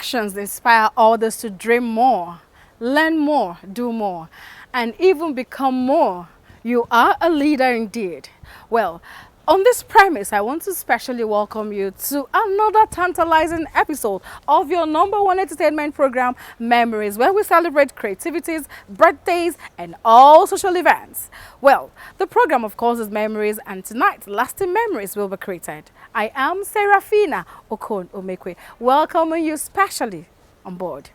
actions inspire others to dream more, learn more, do more, and even become more, you are a leader indeed. Well, on this premise, I want to specially welcome you to another tantalizing episode of your #1 entertainment program, Memories, where we celebrate creativities, birthdays, and all social events. Well, the program, of course, is Memories, and tonight, lasting memories will be created. I am Serafina Okon Omekwe, welcoming you specially on board.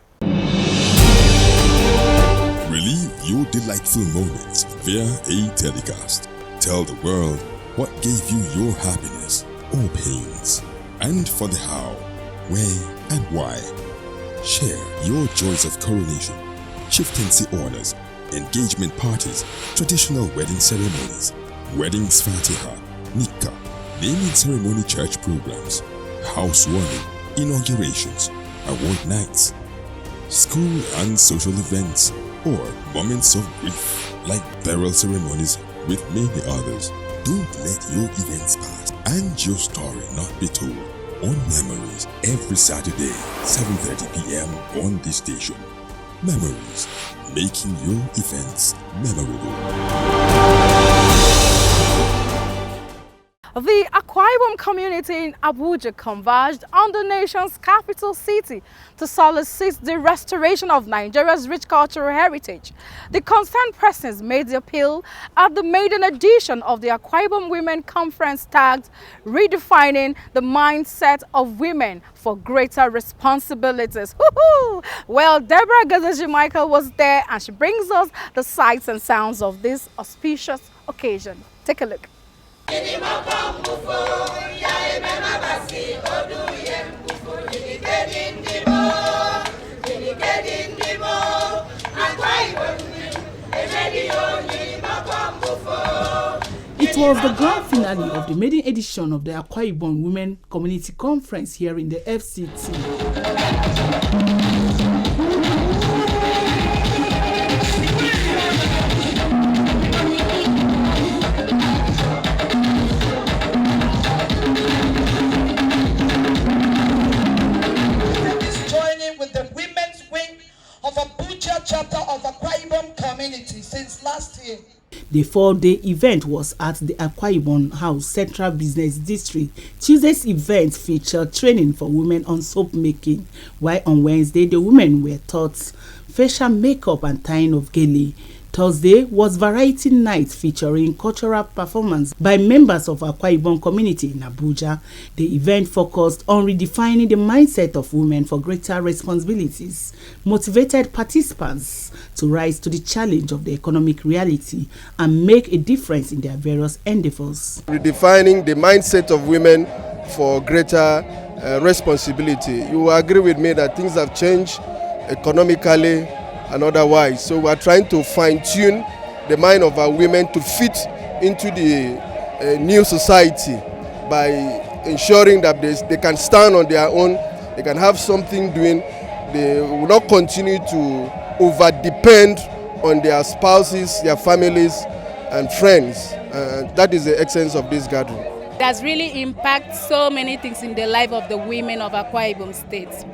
Relive your delightful moments via a telecast. Tell the world what gave you your happiness or pains, and for the how, where, and why. Share your joys of coronation, chieftaincy honors, engagement parties, traditional wedding ceremonies, weddings fatiha, nikah, naming ceremony church programs, housewarming, inaugurations, award nights, school and social events, or moments of grief like burial ceremonies with many others. Don't let your events pass and your story not be told on Memories every Saturday, 7:30 p.m. on this station. Memories, making your events memorable. The Akwa Ibom community in Abuja converged on the nation's capital city to solicit the restoration of Nigeria's rich cultural heritage. The concerned persons made the appeal at the maiden edition of the Akwa Ibom Women Conference tagged Redefining the Mindset of Women for Greater Responsibilities. Well, Deborah Gazaji Michael was there, and she brings us the sights and sounds of this auspicious occasion. Take a look. It was the grand finale of the maiden edition of the Akwa Ibom Women Community Conference here in the FCT. Chapter of Akwa Ibom community since last year. The 4-day event was at the Akwa Ibom House Central Business District. Tuesday's event featured training for women on soap making, while on Wednesday the women were taught facial makeup and tying of gele. Thursday was variety night featuring cultural performance by members of Akwa Ibom community in Abuja. The event focused on redefining the mindset of women for greater responsibilities, motivated participants to rise to the challenge of the economic reality and make a difference in their various endeavors. Redefining the mindset of women for greater responsibility. You will agree with me that things have changed economically and otherwise. So we are trying to fine-tune the mind of our women to fit into the new society by ensuring that they can stand on their own, they can have something doing, they will not continue to over-depend on their spouses, their families, and friends. That is the essence of this gathering. It has really impacted so many things in the life of the women of Akwa Ibom State.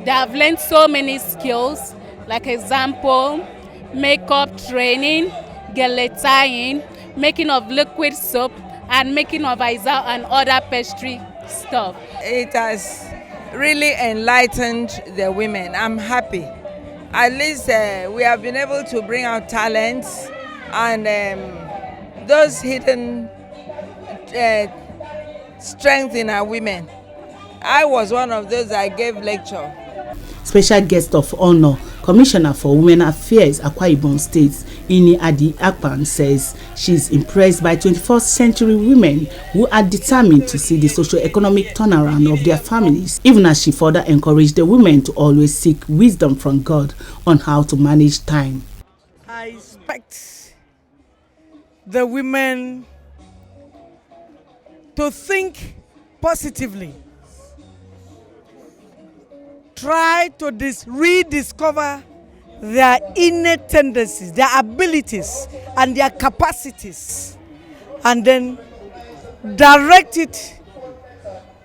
They have learned so many skills, like example, makeup training, gele tying, making of liquid soap, and making of aizal and other pastry stuff. It has really enlightened the women. I'm happy. At least we have been able to bring out talents and those hidden strength in our women. I was one of those that gave lecture. Special guest of honor, Commissioner for Women Affairs, Akwa Ibom State, Ini Adi Akpan, says she's impressed by 21st century women who are determined to see the socio-economic turnaround of their families, even as she further encouraged the women to always seek wisdom from God on how to manage time. I expect the women to think positively. Try to rediscover their innate tendencies, their abilities, and their capacities, and then direct it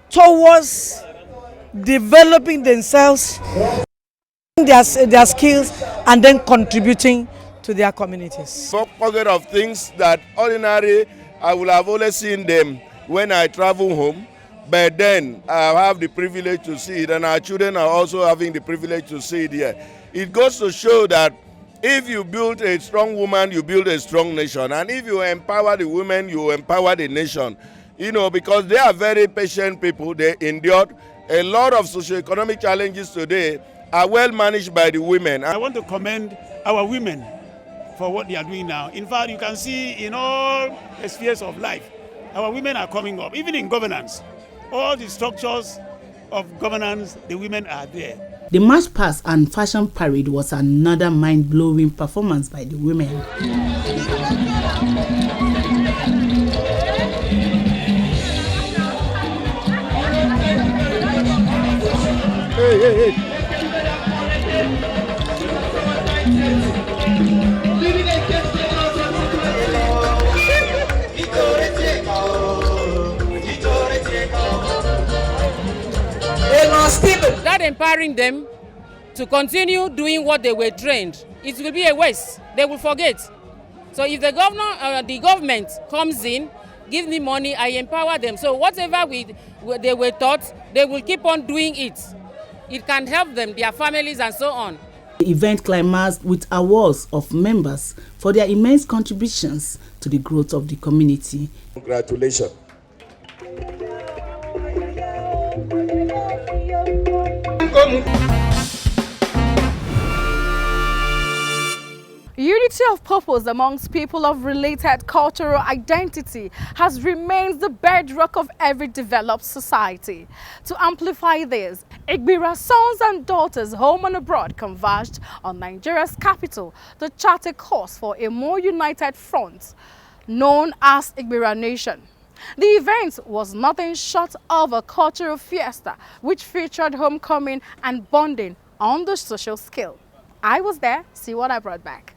towards developing themselves, their skills, and then contributing to their communities. Some pocket of things that ordinary I will have only seen them when I travel home, but then I have the privilege to see it, and our children are also having the privilege to see it here. It goes to show that if you build a strong woman, you build a strong nation, and if you empower the women, you empower the nation. You know, because they are very patient people. They endured a lot of socioeconomic challenges today are well managed by the women. I want to commend our women for what they are doing now. In fact, you can see in all spheres of life, our women are coming up, even in governance. All the structures of governance, the women are there. The march past and fashion parade was another mind-blowing performance by the women. Hey. That empowering them to continue doing what they were trained, it will be a waste. They will forget. So if the government comes in, gives me money, I empower them. So whatever they were taught, they will keep on doing it. It can help them, their families, and so on. The event climaxed with awards of members for their immense contributions to the growth of the community. Congratulations. Unity of purpose amongst people of related cultural identity has remained the bedrock of every developed society. To amplify this, Igbira sons and daughters home and abroad converged on Nigeria's capital to chart a course for a more united front known as Igbira Nation. The event was nothing short of a cultural fiesta which featured homecoming and bonding on the social scale. I was there, see what I brought back.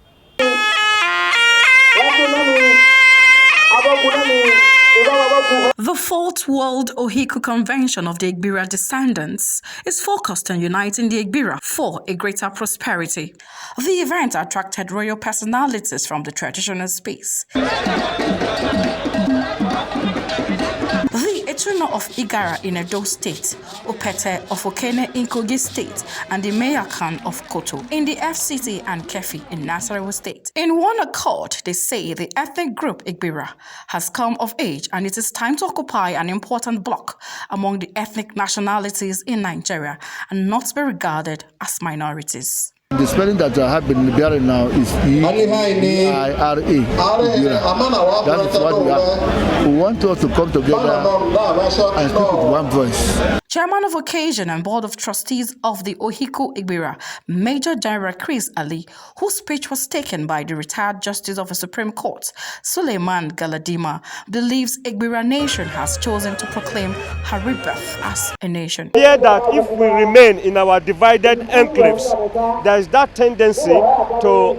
The Fourth World Ohiku Convention of the Igbira descendants is focused on uniting the Igbira for a greater prosperity. The event attracted royal personalities from the traditional space. The Etuno of Igara in Edo State, Opete of Okene in Kogi State, and the Mayakan of Koto in the FCT and Kefi in Nasarawa State. In one accord, they say the ethnic group Igbira has come of age and it is time to occupy an important block among the ethnic nationalities in Nigeria and not be regarded as minorities. The spelling that I have been bearing now is E-I-R-A. That is what we are. We want us to come together and speak with one voice. Chairman of Occasion and Board of Trustees of the Ohiku Igbira, Major General Chris Ali, whose speech was taken by the retired Justice of the Supreme Court, Suleiman Galadima, believes Igbira Nation has chosen to proclaim her rebirth as a nation. Fear that if we remain in our divided enclaves, there is that tendency to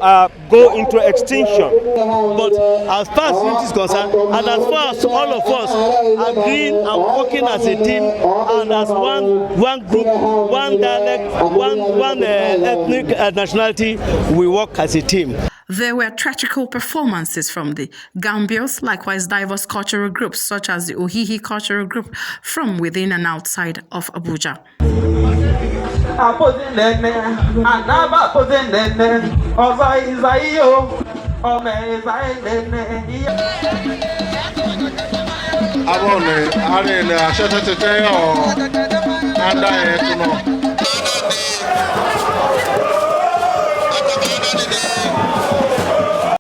go into extinction. But as far as unity is concerned, and as far as all of us agreeing and working as a team and as one group, one dialect, one ethnic nationality, we work as a team. There were theatrical performances from the Gambios, likewise diverse cultural groups such as the Ohihi cultural group from within and outside of Abuja.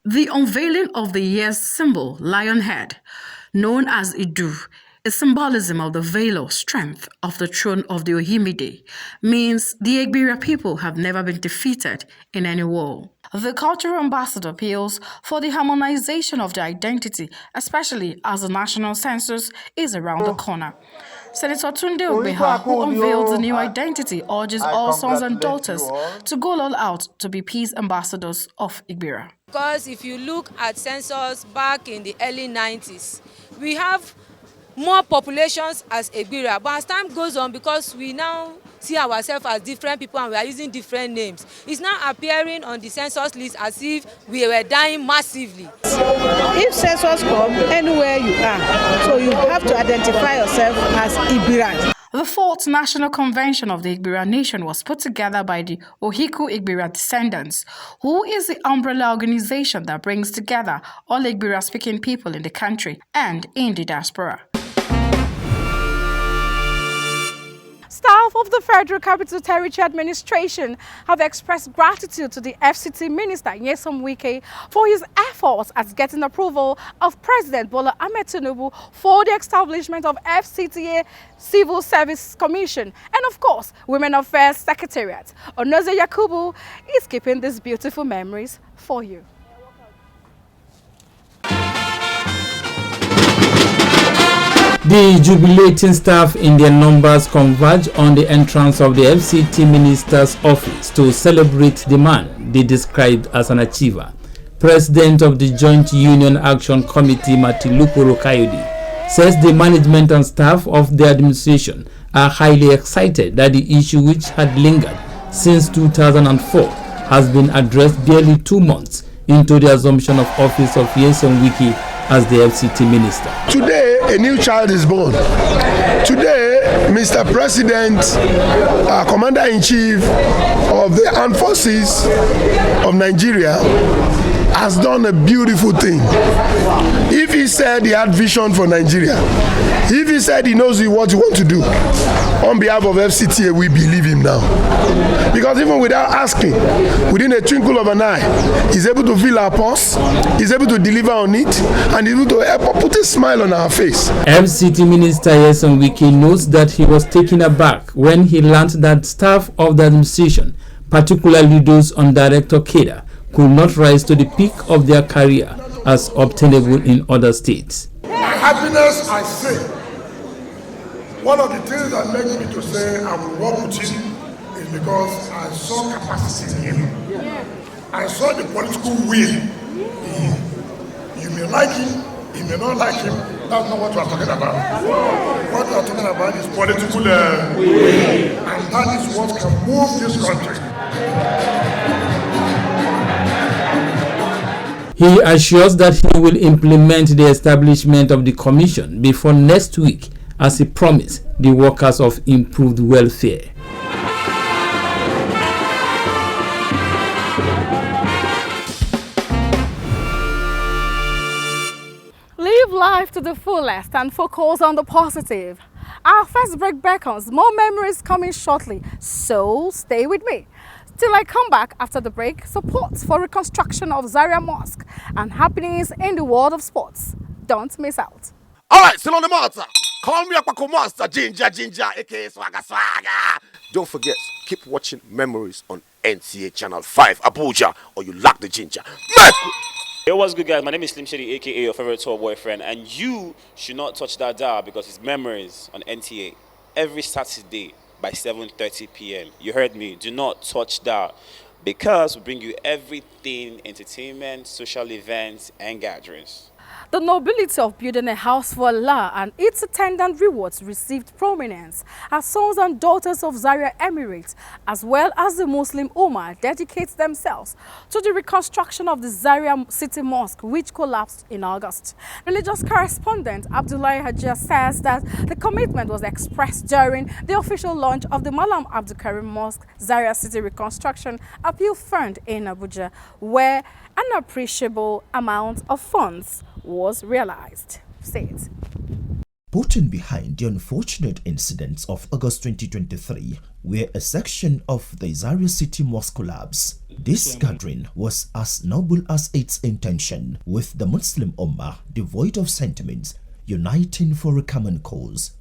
The unveiling of the year's symbol, Lionhead, known as Idu, a symbolism of the veil of strength of the throne of the Ohimide, means the Igbira people have never been defeated in any war. The cultural ambassador appeals for the harmonization of the identity, especially as the national census is around the corner. Senator Tunde Obeha, who unveiled the new identity, urges all sons and daughters to go all out to be peace ambassadors of Igbira. Because if you look at census back in the early 90s, we have more populations as Egbira. But as time goes on, because we now see ourselves as different people and we are using different names, it's now appearing on the census list as if we were dying massively. If census come anywhere you are, so you have to identify yourself as Egbira. The 4th National Convention of the Igbira Nation was put together by the Ohiku Igbira descendants, who is the umbrella organization that brings together all Igbira-speaking people in the country and in the diaspora. Staff of the Federal Capital Territory Administration have expressed gratitude to the FCT Minister Nyesom Wike for his efforts at getting approval of President Bola Ahmed Tinubu for the establishment of FCTA Civil Service Commission and, of course, Women Affairs Secretariat. Onoze Yakubu is keeping these beautiful memories for you. The jubilating staff in their numbers converge on the entrance of the FCT Minister's office to celebrate the man they described as an achiever. President of the Joint Union Action Committee, Matilukuro Kayode, says the management and staff of the administration are highly excited that the issue, which had lingered since 2004, has been addressed barely 2 months into the assumption of office of Nyesom Wike as the FCT Minister. Today, a new child is born. Today, Mr. President, Commander-in-Chief of the Armed Forces of Nigeria, has done a beautiful thing. If he said he had vision for Nigeria, if he said he knows what he wants to do, on behalf of FCTA, we believe him now. Because even without asking, within a twinkle of an eye, he's able to feel our pulse, he's able to deliver on it, and he's able to put a smile on our face. FCT Minister Nyesom Wike notes that he was taken aback when he learned that staff of the administration, particularly those on Director Cadre, could not rise to the peak of their career as obtainable in other states. My happiness, I say, one of the things that makes me to say I will work with him is because I saw capacity in him. I saw the political will in him. You may like him, you may not like him, that's not what we are talking about. What we are talking about is political will, and that is what can move this country. He assures that he will implement the establishment of the commission before next week, as he promised the workers of improved welfare. Live life to the fullest and focus on the positive. Our first break beckons, more memories coming shortly, so stay with me. Till I come back after the break, support for reconstruction of Zaria Mosque and happenings in the world of sports. Don't miss out. All right, still on the matter. Call me Akpako Master, Ginger, aka Swagger. Don't forget, keep watching Memories on NTA Channel 5, Abuja, or you lack the ginger. Hey, what's good, guys? My name is Slim Shady, aka your favorite tall boyfriend, and you should not touch that dial because it's Memories on NTA every Saturday by 7:30 p.m. You heard me. Do not touch that, because we bring you everything entertainment, social events, and gatherings. The nobility of building a house for Allah and its attendant rewards received prominence as sons and daughters of Zaria Emirates, as well as the Muslim Ummah, dedicate themselves to the reconstruction of the Zaria City Mosque, which collapsed in August. Religious correspondent Abdullahi Hajia says that the commitment was expressed during the official launch of the Malam Abdul Karim Mosque Zaria City Reconstruction Appeal Fund in Abuja, where an appreciable amount of funds was realized. States. Putting behind the unfortunate incidents of August 2023, where a section of the Zaria City Mosque collapsed, this gathering was as noble as its intention, with the Muslim Ummah devoid of sentiments, uniting for a common cause.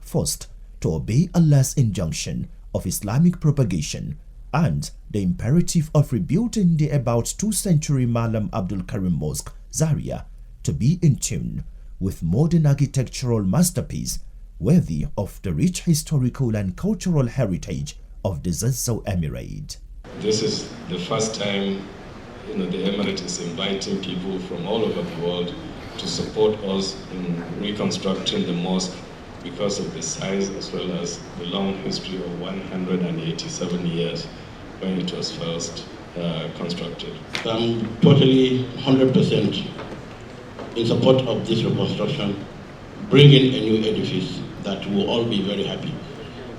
First, to obey Allah's injunction of Islamic propagation and the imperative of rebuilding the about 2-century Malam Abdul Karim Mosque, Zaria, to be in tune with modern architectural masterpiece worthy of the rich historical and cultural heritage of the Zazzau Emirate. This is the first time the Emirate is inviting people from all over the world to support us in reconstructing the mosque because of the size as well as the long history of 187 years when it was first constructed. I'm totally 100% in support of this reconstruction, bringing a new edifice that will all be very happy,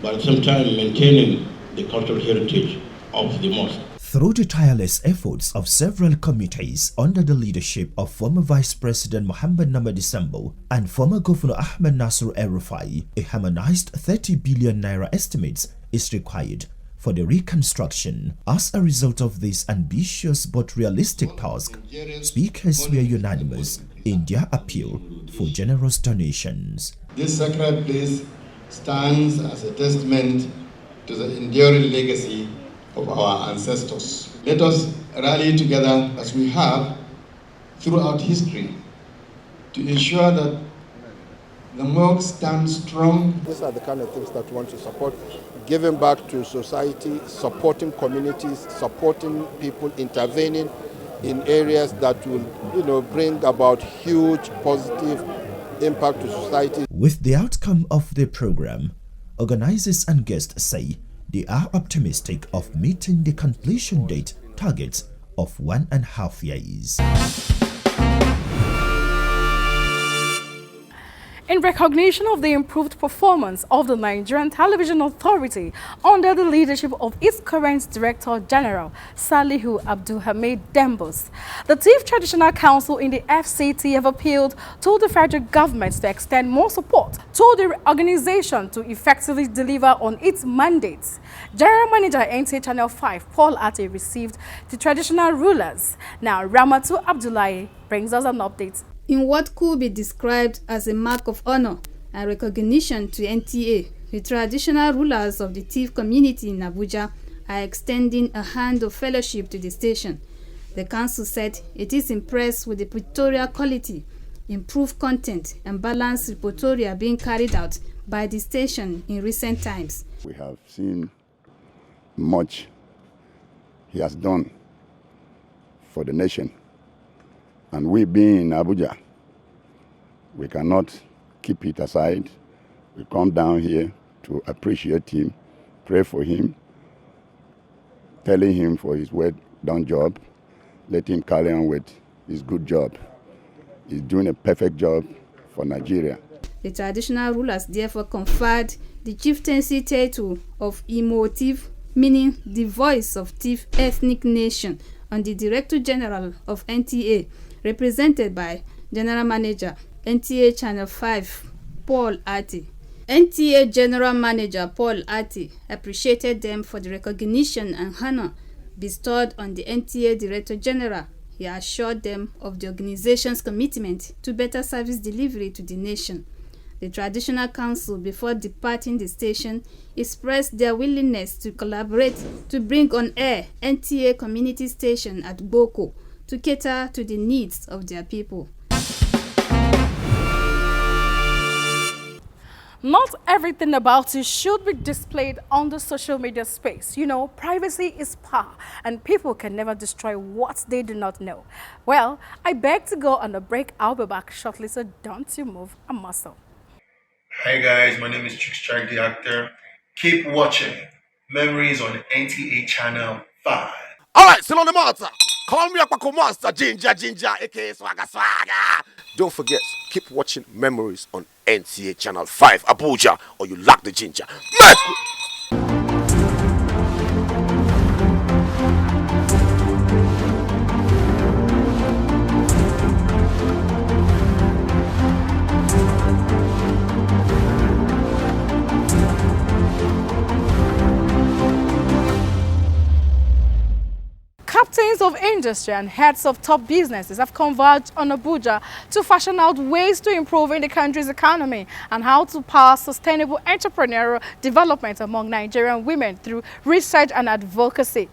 but at the same time maintaining the cultural heritage of the mosque. Through the tireless efforts of several committees under the leadership of former Vice President Mohammed Namadi Sambo and former Governor Ahmed Nasser El-Rufai, a harmonized 30 billion naira estimate is required for the reconstruction. As a result of this ambitious but realistic task, speakers were unanimous in their appeal for generous donations. This sacred place stands as a testament to the enduring legacy of our ancestors. Let us rally together as we have throughout history to ensure that the mosque stands strong. These are the kind of things that we want to support. Giving back to society, supporting communities, supporting people, intervening in areas that will, bring about huge positive impact to society. With the outcome of the program, organizers and guests say they are optimistic of meeting the completion date target of 1.5 years. In recognition of the improved performance of the Nigerian Television Authority under the leadership of its current Director General, Salihu Abdulhamid Dembos, the Chief Traditional Council in the FCT have appealed to the federal government to extend more support to the organization to effectively deliver on its mandates. General Manager NTA Channel 5, Paul Ate, received the traditional rulers. Now, Ramatu Abdullahi brings us an update. In what could be described as a mark of honor and recognition to NTA, the traditional rulers of the Tiv community in Abuja are extending a hand of fellowship to the station. The council said it is impressed with the pictorial quality, improved content, and balanced repertoire being carried out by the station in recent times. We have seen much he has done for the nation. And we being in Abuja, we cannot keep it aside. We come down here to appreciate him, pray for him, telling him for his well-done job. Let him carry on with his good job. He's doing a perfect job for Nigeria. The traditional rulers therefore conferred the chieftaincy title of Imo Tiv, meaning the voice of Tiv ethnic nation, on the Director General of NTA, represented by General Manager, NTA Channel 5, Paul Ate. NTA General Manager Paul Ate appreciated them for the recognition and honor bestowed on the NTA Director General. He assured them of the organization's commitment to better service delivery to the nation. The Traditional Council, before departing the station, expressed their willingness to collaborate to bring on air NTA community station at Boko to cater to the needs of their people. Not everything about you should be displayed on the social media space. You know, privacy is power, and people can never destroy what they do not know. Well, I beg to go on a break. I'll be back shortly, so don't you move a muscle. Hi guys, my name is Chickstrike the actor. Keep watching Memories on NTA Channel 5. Alright, still on the matter. Call me Akpako Master, Ginger, aka Swagga Swagga. Don't forget, keep watching Memories on NTA Channel 5, Abuja, or you lack the ginger. Captains of industry and heads of top businesses have converged on Abuja to fashion out ways to improve in the country's economy and how to power sustainable entrepreneurial development among Nigerian women through research and advocacy.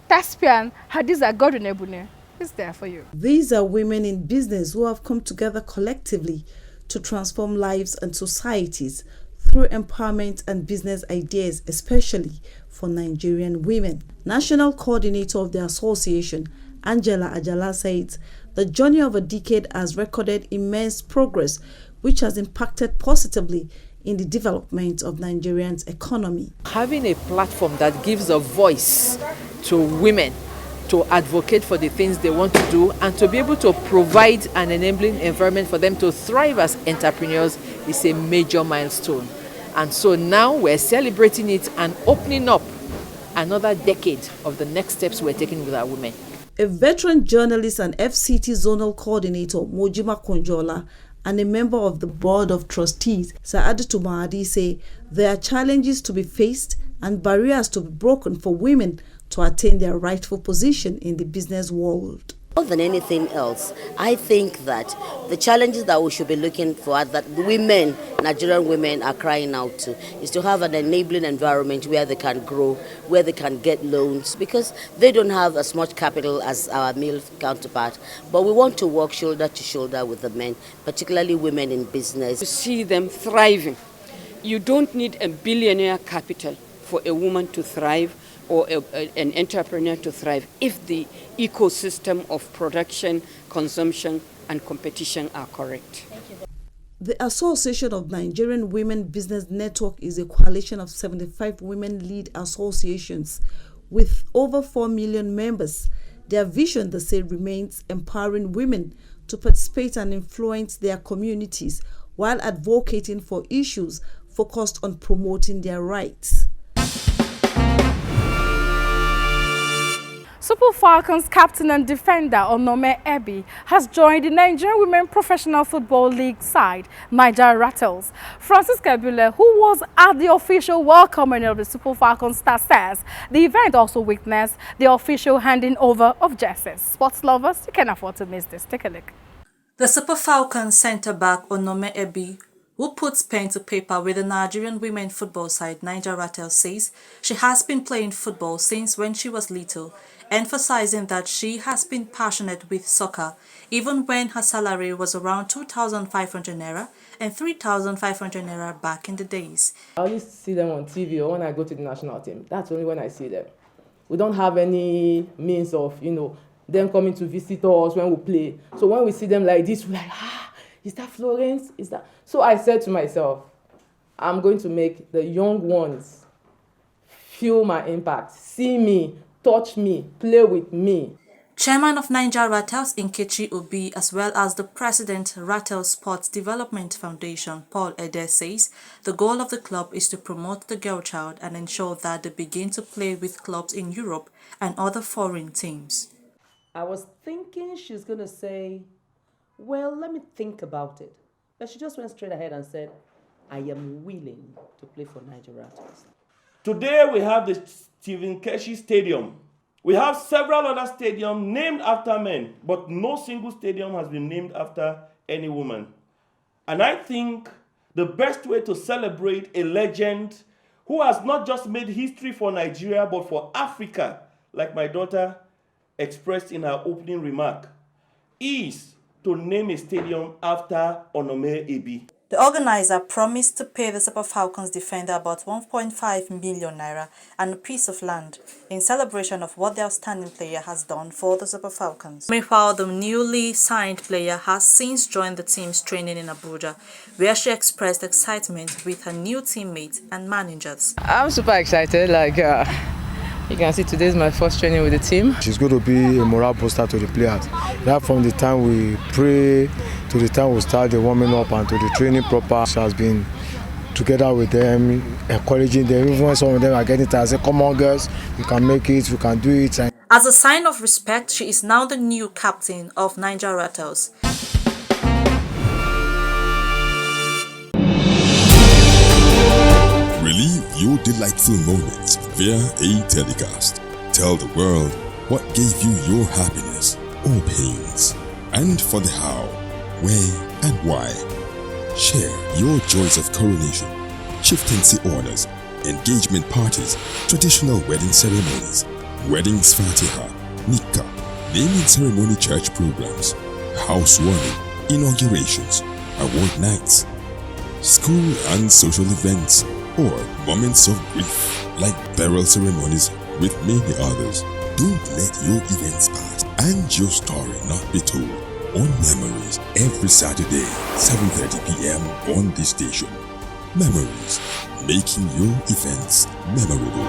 Thespian Hadiza Godunebune is there for you. These are women in business who have come together collectively to transform lives and societies through empowerment and business ideas, especially for Nigerian women. National coordinator of the association, Angela Ajala, said the journey of a decade has recorded immense progress, which has impacted positively in the development of Nigerians' economy. Having a platform that gives a voice to women to advocate for the things they want to do and to be able to provide an enabling environment for them to thrive as entrepreneurs is a major milestone. And so now we're celebrating it and opening up another decade of the next steps we're taking with our women. A veteran journalist and FCT Zonal Coordinator, Mojima Konjola, and a member of the Board of Trustees, Sa'adatu Mahadi, say there are challenges to be faced and barriers to be broken for women to attain their rightful position in the business world. More than anything else, I think that the challenges that we should be looking for, that women, Nigerian women, are crying out to, is to have an enabling environment where they can grow, where they can get loans, because they don't have as much capital as our male counterpart. But we want to work shoulder to shoulder with the men, particularly women in business. To see them thriving. You don't need a billionaire capital for a woman to thrive, or an entrepreneur to thrive, if the ecosystem of production, consumption, and competition are correct. The Association of Nigerian Women Business Network is a coalition of 75 women-led associations with over 4 million members. Their vision, they say, remains empowering women to participate and influence their communities while advocating for issues focused on promoting their rights. Super Falcons captain and defender Onome Ebi has joined the Nigerian Women Professional Football League side, Niger Rattles. Francis Kabule, who was at the official welcoming of the Super Falcons star, says the event also witnessed the official handing over of jerseys. Sports lovers, you can't afford to miss this. Take a look. The Super Falcons centre-back Onome Ebi, who puts pen to paper with the Nigerian women football side Niger Rattles, says she has been playing football since when she was little, emphasizing that she has been passionate with soccer, even when her salary was around 2,500 naira and 3,500 naira back in the days. I only see them on TV or when I go to the national team. That's only when I see them. We don't have any means of, them coming to visit us when we play. So when we see them like this, we're like, is that Florence? Is that? So I said to myself, I'm going to make the young ones feel my impact, see me, touch me, play with me. Chairman of Niger Rattles, Nkechi Obi, as well as the President, Rattles Sports Development Foundation, Paul Ede, says the goal of the club is to promote the girl child and ensure that they begin to play with clubs in Europe and other foreign teams. I was thinking she's going to say, well, let me think about it. But she just went straight ahead and said, I am willing to play for Niger Rattles. Today we have the Stephen Keshi Stadium. We have several other stadiums named after men, but no single stadium has been named after any woman. And I think the best way to celebrate a legend who has not just made history for Nigeria, but for Africa, like my daughter expressed in her opening remark, is to name a stadium after Onome Ebi. The organizer promised to pay the Super Falcons defender about 1.5 million naira and a piece of land in celebration of what the outstanding player has done for the Super Falcons. Meanwhile, the newly signed player has since joined the team's training in Abuja, where she expressed excitement with her new teammates and managers. I'm super excited. You can see today is my first training with the team. She's going to be a morale booster to the players. Right from the time we pray to the time we start the warming up and to the training proper, she has been together with them, encouraging them. Even when some of them are getting tired, I say, come on girls, you can make it, you can do it. As a sign of respect, she is now the new captain of Niger Rattles. Relive your delightful moments via a telecast. Tell the world what gave you your happiness or pains, and for the how, where, and why. Share your joys of coronation, chieftaincy orders, engagement parties, traditional wedding ceremonies, weddings fatiha, nikah, naming ceremony church programs, housewarming, inaugurations, award nights, school and social events, or moments of grief like burial ceremonies with many others. Don't let your events pass and your story not be told. on Memories every Saturday, 7:30 p.m. on this station. Memories, making your events memorable.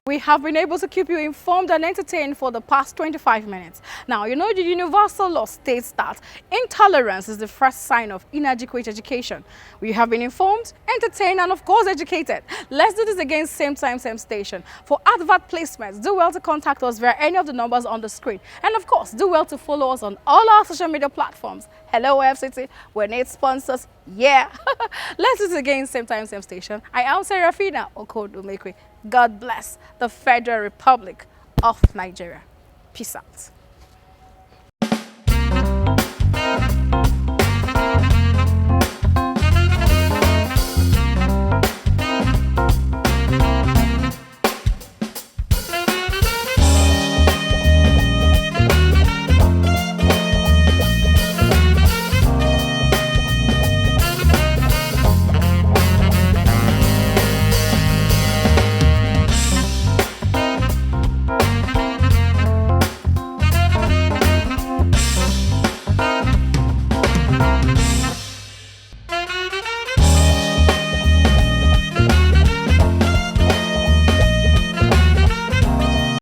We have been able to keep you informed and entertained for the past 25 minutes. Now, you know the universal law states that intolerance is the first sign of inadequate education. We have been informed, entertained, and of course educated. Let's do this again, same time, same station. For advert placements, do well to contact us via any of the numbers on the screen. And of course, do well to follow us on all our social media platforms. Hello FCT, we need sponsors, yeah. Let's do this again, same time, same station. I am Serafina Okodumekwe. God bless the Federal Republic of Nigeria. Peace out.